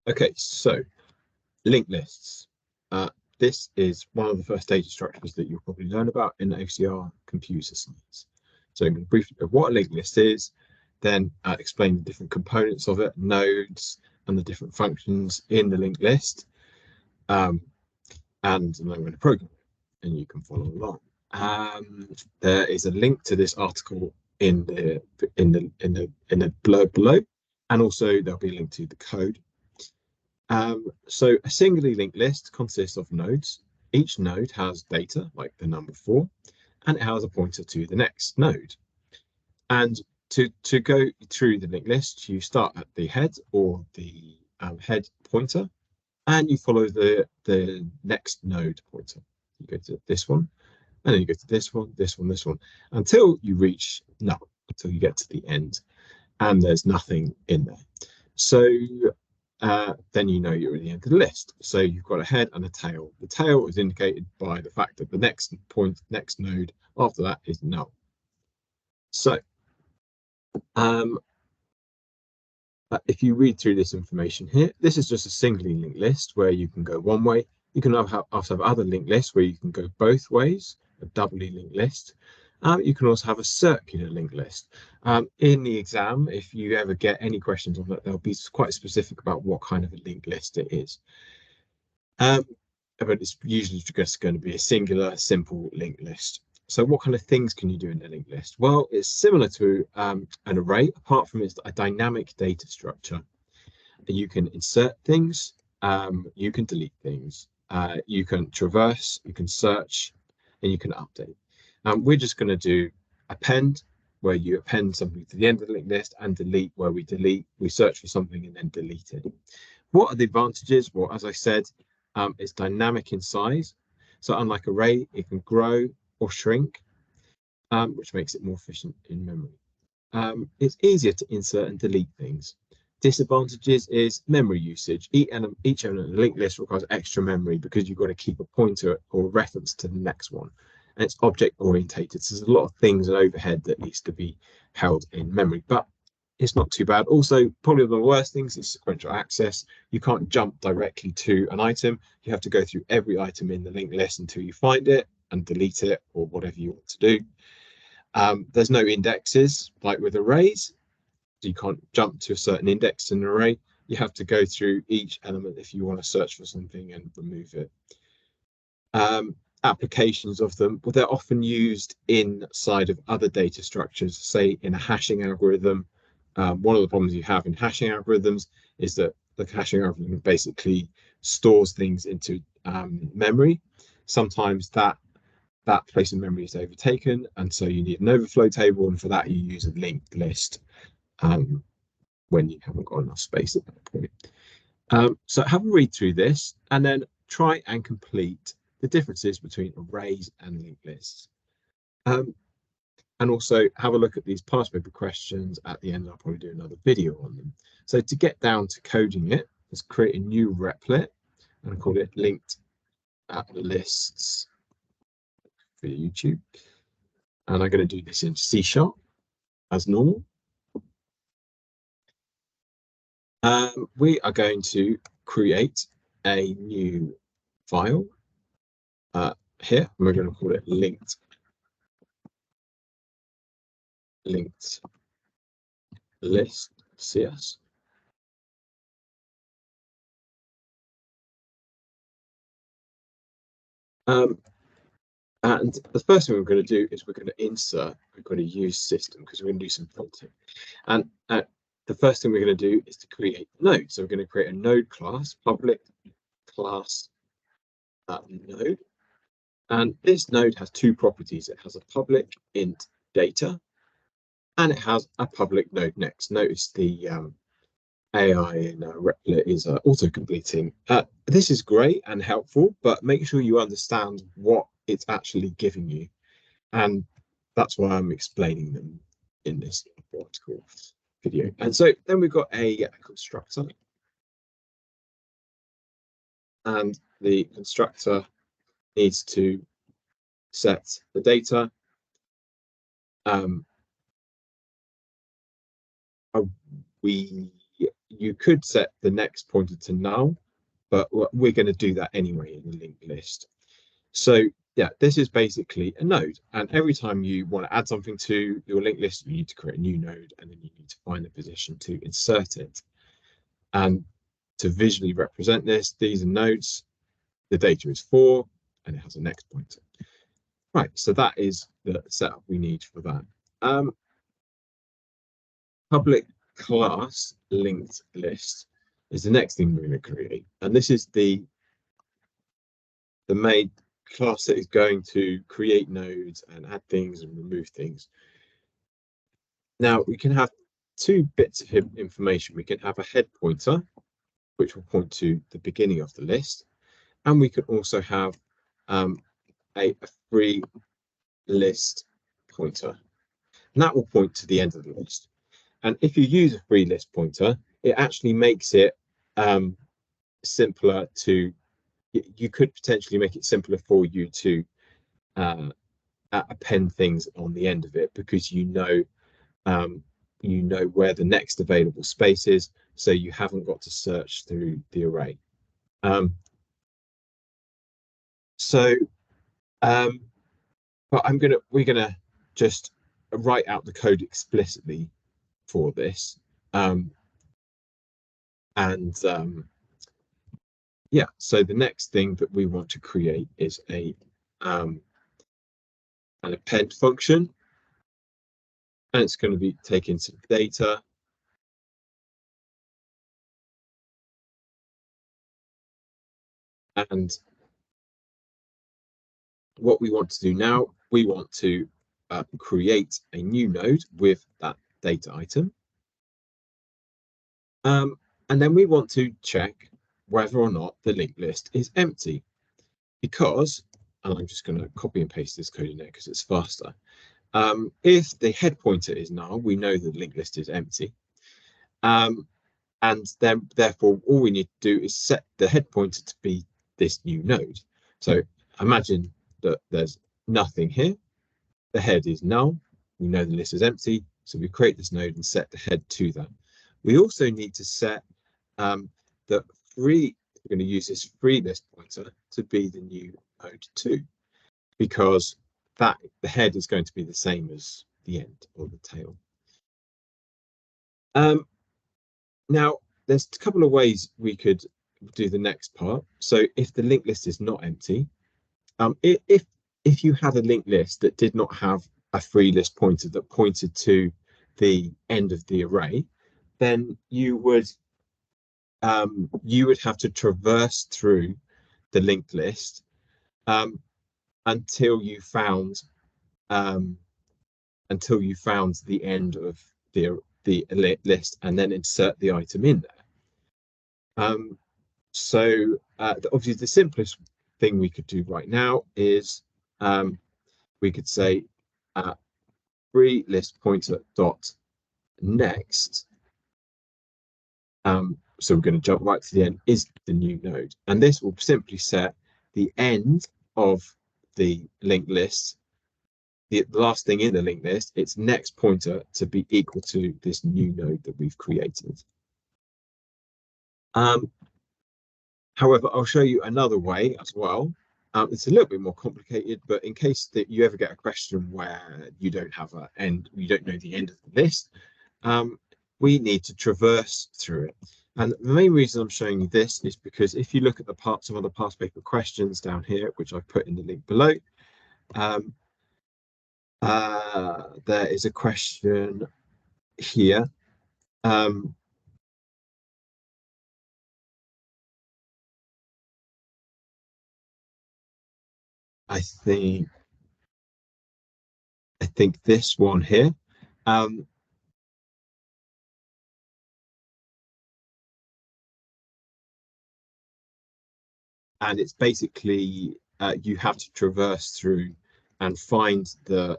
Okay, so linked lists. This is one of the first data structures that you'll probably learn about in OCR computer science. So I'm going to briefly go what a linked list is, then explain the different components of it, nodes, and the different functions in the linked list. And then I'm going to program it, and you can follow along. There is a link to this article in the blurb below, and also there'll be a link to the code. So a singly linked list consists of nodes. Each node has data, like the number 4, and it has a pointer to the next node. And to go through the linked list, you start at the head or the head pointer, and you follow the next node pointer. You go to this one, and then you go to this one, this one, this one, until you reach null, until you get to the end, and there's nothing in there. So then you know you're at the end of the list. So you've got a head and a tail. The tail is indicated by the fact that the next node after that is null. So if you read through this information here, this is just a singly linked list where you can go one way. You can also have other linked lists where you can go both ways, a doubly linked list. You can also have a circular linked list. In the exam, if you ever get any questions on that, they'll be quite specific about what kind of a linked list it is. But it's usually just going to be a singular, simple linked list. So what kind of things can you do in a linked list? Well, it's similar to an array, apart from it's a dynamic data structure. You can insert things, you can delete things, you can traverse, you can search, and you can update. We're just going to do append, where you append something to the end of the linked list, and delete, where we search for something and then delete it. What are the advantages? Well, as I said, it's dynamic in size. So unlike array, it can grow or shrink, which makes it more efficient in memory. It's easier to insert and delete things. Disadvantages is memory usage. Each element of the linked list requires extra memory because you've got to keep a pointer or a reference to the next one. And it's object orientated. So there's a lot of things and overhead that needs to be held in memory, but it's not too bad. Also, probably one of the worst things is sequential access. You can't jump directly to an item. You have to go through every item in the linked list until you find it and delete it or whatever you want to do. There's no indexes like with arrays. So you can't jump to a certain index in an array. You have to go through each element if you want to search for something and remove it. Applications of them, well, they're often used inside of other data structures, say in a hashing algorithm. One of the problems you have in hashing algorithms is that the hashing algorithm basically stores things into memory. Sometimes that place in memory is overtaken, and so you need an overflow table, and for that you use a linked list when you haven't got enough space at that point. So have a read through this and then try and complete the differences between arrays and linked lists. And also have a look at these past paper questions at the end. I'll probably do another video on them. So to get down to coding it, let's create a new replit and call it linked lists for YouTube. And I'm going to do this in C# as normal. We are going to create a new file here, and we're going to call it linked list CS. And the first thing we're going to do is we're going to insert, we're going to use system because we're going to do some filtering. And the first thing we're going to do is to create a node. So we're going to create a node class, public class node. And this node has two properties. It has a public int data, and it has a public node next. Notice the AI in Replit is auto-completing. This is great and helpful, but make sure you understand what it's actually giving you. And that's why I'm explaining them in this article video. And so then we've got a constructor. And the constructor needs to set the data. We you could set the next pointer to null, but we're going to do that anyway in the linked list. So yeah, this is basically a node, and every time you want to add something to your linked list, you need to create a new node, and then you need to find the position to insert it. And to visually represent this, these are nodes. The data is 4, and it has a next pointer. Right, so that is the setup we need for that. Public class linked list is the next thing we're going to create, and this is the main class that is going to create nodes and add things and remove things. Now we can have two bits of information. We can have a head pointer, which will point to the beginning of the list, and we can also have a free list pointer, and that will point to the end of the list. And if you use a free list pointer, it actually makes it simpler to, you could potentially make it simpler for you to append things on the end of it, because you know where the next available space is, so you haven't got to search through the array. But we're gonna just write out the code explicitly for this, yeah. So the next thing that we want to create is an append function, and it's going to be taking some data, and what we want to do now, we want to create a new node with that data item, and then we want to check whether or not the linked list is empty, because, and I'm just going to copy and paste this code in there because it's faster. If the head pointer is null, we know the linked list is empty. And then therefore all we need to do is set the head pointer to be this new node. So imagine that there's nothing here. The head is null. We know the list is empty. So we create this node and set the head to that. We also need to set the free, we're going to use this free list pointer to be the new node 2, because the head is going to be the same as the end or the tail. Now, there's a couple of ways we could do the next part. So if the linked list is not empty, if you had a linked list that did not have a free list pointer that pointed to the end of the array, then you would have to traverse through the linked list until you found the end of the list, and then insert the item in there. So obviously the simplest thing we could do right now is we could say free list pointer dot next. So we're going to jump right to the end, is the new node, and this will simply set the end of the linked list, the last thing in the linked list, its next pointer to be equal to this new node that we've created. However, I'll show you another way as well. It's a little bit more complicated, but in case that you ever get a question where you don't have an end, you don't know the end of the list, we need to traverse through it. And the main reason I'm showing you this is because if you look at some of the past paper questions down here, which I've put in the link below, there is a question here. I think this one here. And it's basically you have to traverse through and find you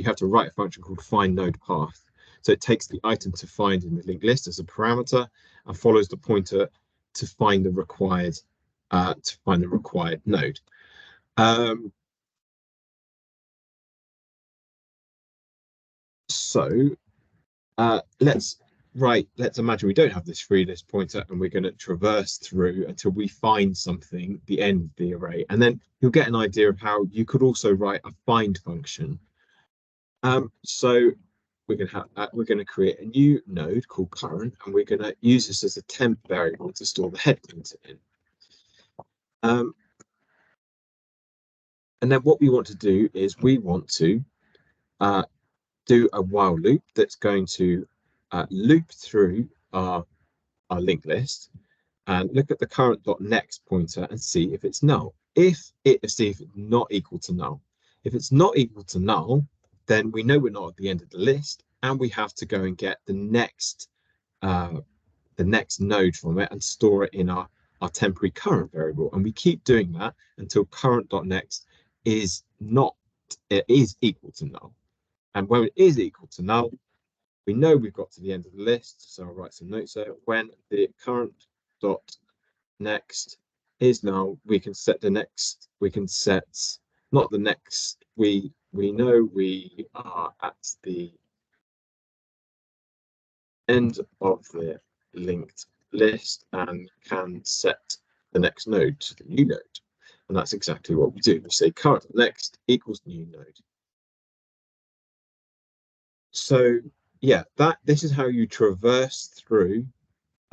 have to write a function called find node path. So it takes the item to find in the linked list as a parameter and follows the pointer to find the required node. So let's right, let's imagine we don't have this free list pointer and we're going to traverse through until we find something, the end of the array. And then you'll get an idea of how you could also write a find function. So we're going to create a new node called current, and we're going to use this as a temp variable to store the head pointer in. And then what we want to do is we want to do a while loop that's going to loop through our linked list and look at the current.next pointer and see if it's null. See if it's not equal to null. If it's not equal to null, then we know we're not at the end of the list, and we have to go and get the next node from it and store it in our temporary current variable. And we keep doing that until current.next is equal to null. And when it is equal to null, we know we've got to the end of the list. So I'll write some notes there. When the current.next is null, we can set the next, we can set not the next, we know we are at the end of the linked list and can set the next node to the new node. And that's exactly what we do. We say current.next equals new node. So yeah, this is how you traverse through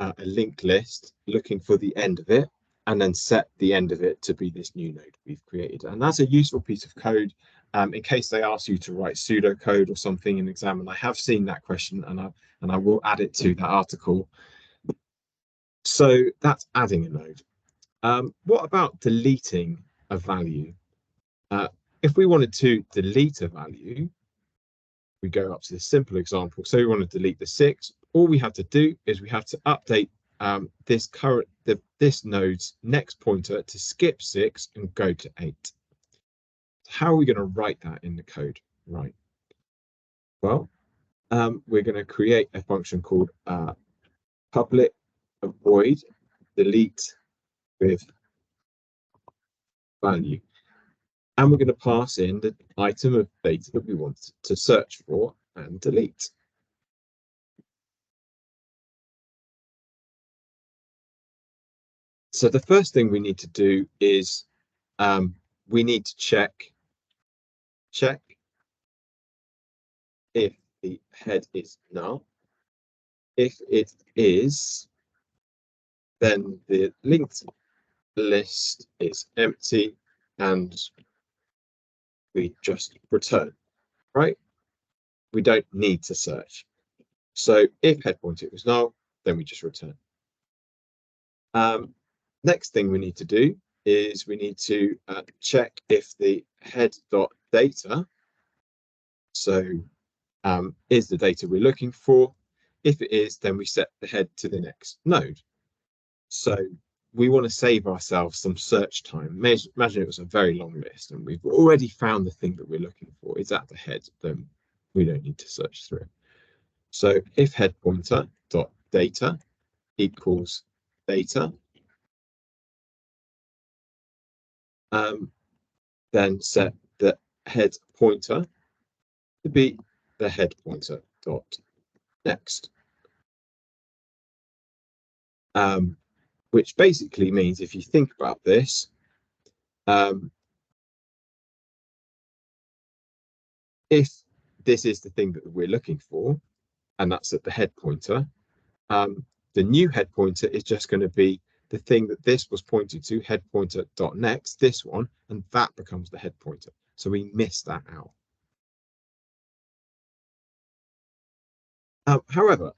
a linked list looking for the end of it, and then set the end of it to be this new node we've created. And that's a useful piece of code in case they ask you to write pseudocode or something in exam. And I have seen that question, and I will add it to that article. So that's adding a node. What about deleting a value? If we wanted to delete a value, we go up to this simple example. So we want to delete the 6. All we have to do is we have to update this node's next pointer to skip 6 and go to 8. How are we going to write that in the code? Right. Well, we're going to create a function called public void delete with value. And we're going to pass in the item of data that we want to search for and delete. So the first thing we need to do is we need to check if the head is null. If it is, then the linked list is empty and we just return, right? We don't need to search. So if head pointer was null, then we just return. Next thing we need to do is we need to check if the head.data, so is the data we're looking for. If it is, then we set the head to the next node. So we want to save ourselves some search time. Imagine it was a very long list and we've already found the thing that we're looking for. It's at the head, then we don't need to search through. So if head pointer dot data equals data, then set the head pointer to be the head pointer dot next. Which basically means, if you think about this, if this is the thing that we're looking for, and that's at the head pointer, the new head pointer is just going to be the thing that this was pointed to, head pointer dot next, this one, and that becomes the head pointer. So we miss that out. However,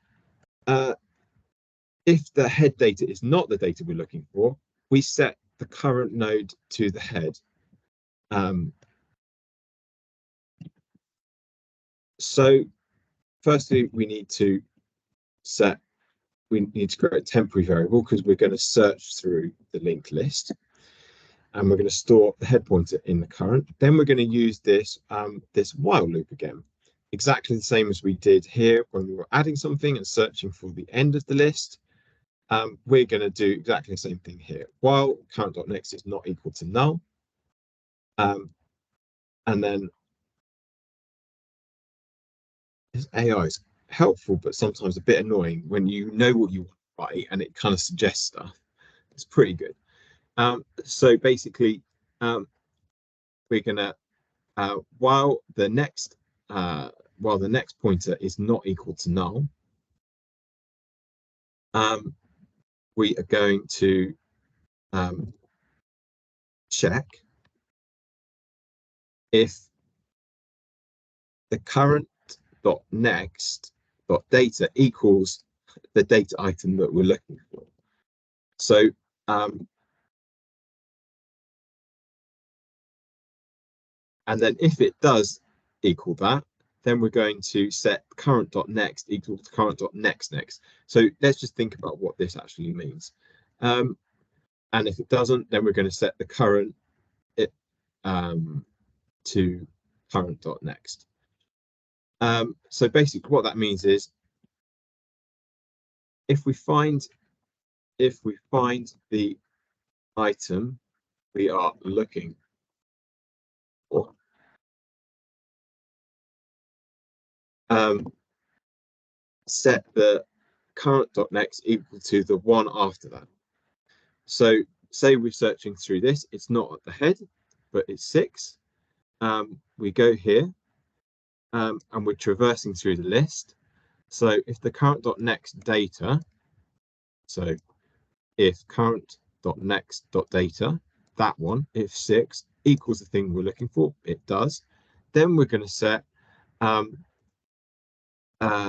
if the head data is not the data we're looking for, we set the current node to the head. So firstly, we need to create a temporary variable because we're going to search through the linked list, and we're going to store the head pointer in the current. Then we're going to use this while loop again, exactly the same as we did here when we were adding something and searching for the end of the list. We're going to do exactly the same thing here. While current.next is not equal to null, and then this AI is helpful, but sometimes a bit annoying when you know what you want to write and it kind of suggests stuff. It's pretty good. So basically, we're gonna while the next pointer is not equal to null, we are going to check if the current dot next dot data equals the data item that we're looking for. So and then if it does equal that, then we're going to set current dot next equal to current dot next next. So let's just think about what this actually means. And if it doesn't, then we're going to set the current to current dot next. So basically what that means is if we find the item we are looking for, set the current dot next equal to the one after that. So say we're searching through this, it's not at the head, but it's 6. We go here and we're traversing through the list. So if the current dot next data, so if current dot next dot data, that one, if 6 equals the thing we're looking for, it does, then we're going to set the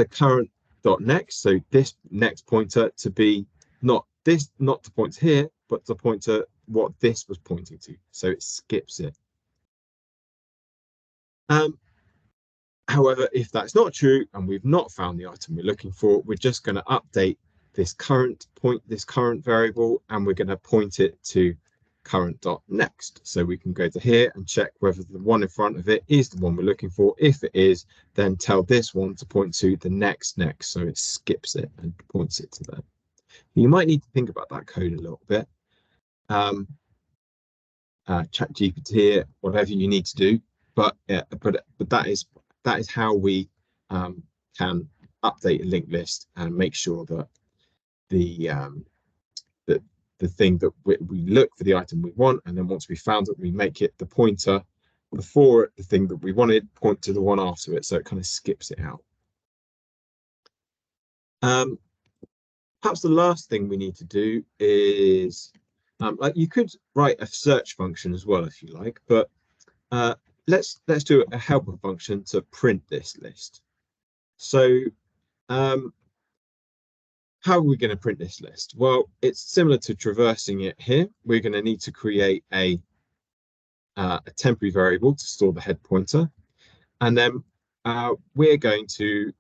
current dot next, so this next pointer to be not to point here, but to point to what this was pointing to. So it skips it. However, if that's not true and we've not found the item we're looking for, we're just going to update this current variable, and we're going to point it to current dot next. So we can go to here and check whether the one in front of it is the one we're looking for. If it is, then tell this one to point to the next. So it skips it and points it to there. You might need to think about that code a little bit. Chat GPT, whatever you need to do, but that is how we can update a linked list and make sure that the thing that we look for the item we want, and then once we found it, we make it the pointer before the thing that we wanted point to the one after it, so it kind of skips it out. Perhaps the last thing we need to do is you could write a search function as well if you like, but let's do a helper function to print this list. So how are we going to print this list? Well, it's similar to traversing it here. We're going to need to create a temporary variable to store the head pointer, and then we're going to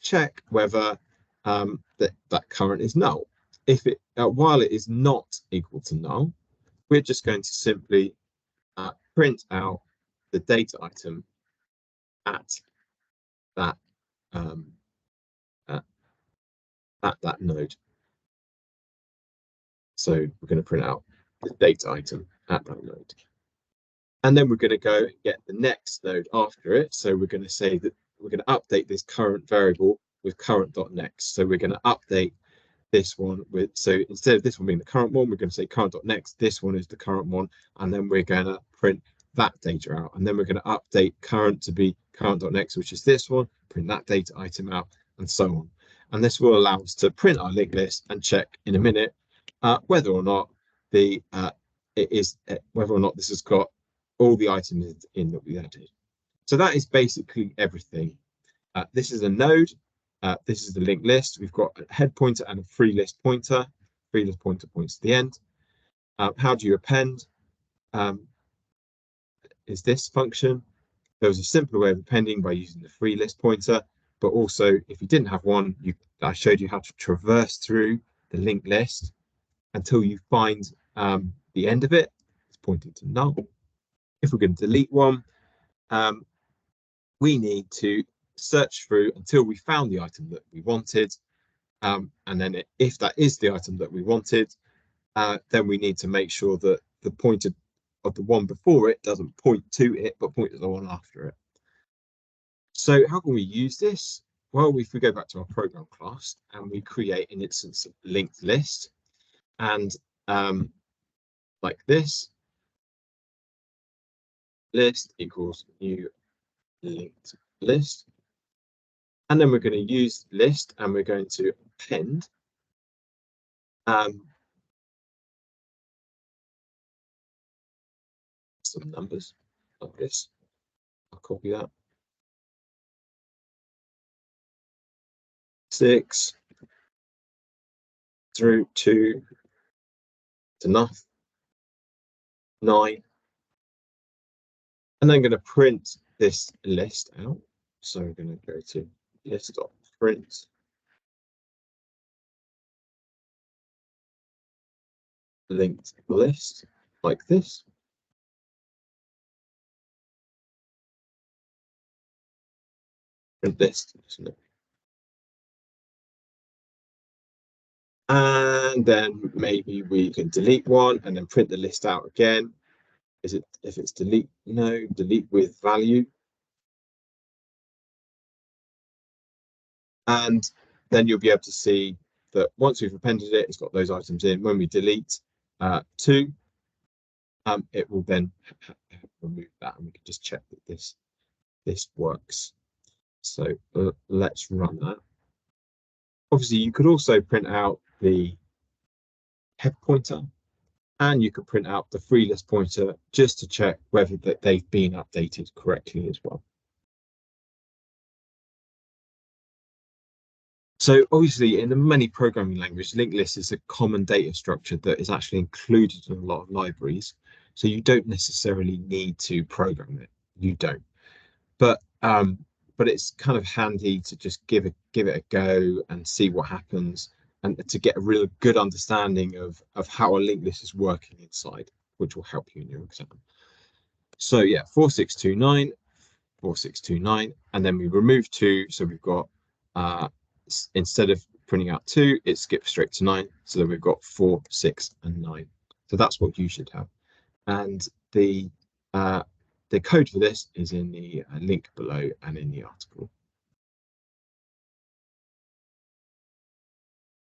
check whether that current is null. If it while it is not equal to null, we're just going to simply print out the data item at that that node. So we're going to print out the data item at that node. And then we're going to go and get the next node after it. So we're going to say that we're going to update this current variable with current.next. So we're going to update this one with, so instead of this one being the current one, we're going to say current.next. This one is the current one. And then we're going to print that data out. And then we're going to update current to be current.next, which is this one, print that data item out, and so on. And this will allow us to print our linked list and check in a minute whether or not this has got all the items in that we added. So that is basically everything. This is a node. This is the linked list. We've got a head pointer and a free list pointer. Free list pointer points to the end. How do you append? Is this function. There was a simpler way of appending by using the free list pointer, but also if you didn't have one, I showed you how to traverse through the linked list until you find the end of it. It's pointing to null. If we're going to delete one, we need to search through until we found the item that we wanted. And then if that is the item that we wanted, then we need to make sure that the pointer of the one before it doesn't point to it, but point to the one after it. So how can we use this? Well, if we go back to our program class and we create an instance of linked list, and like this, list equals new linked list. And then we're going to use list and we're going to append some numbers like this. I'll copy that. 6 through to enough 9. And then I'm going to print this list out. So we're going to go to list.print linked list like this. Print list, isn't it? And then maybe we can delete one and then print the list out again. Is it, if it's delete? No, delete with value. And then you'll be able to see that once we've appended it, it's got those items in. When we delete 2, it will then remove that, and we can just check that this works. So let's run that. Obviously, you could also print out the head pointer, and you could print out the free list pointer just to check whether they've been updated correctly as well. So obviously, in the many programming languages, linked list is a common data structure that is actually included in a lot of libraries. So you don't necessarily need to program it. You don't. But it's kind of handy to just give it a go and see what happens, and to get a real good understanding of how a linked list is working inside, which will help you in your exam. So yeah, 4629, 4629, and then we remove 2. So we've got instead of printing out 2, it skips straight to 9. So then we've got 4, 6, and 9. So that's what you should have. And the code for this is in the link below and in the article.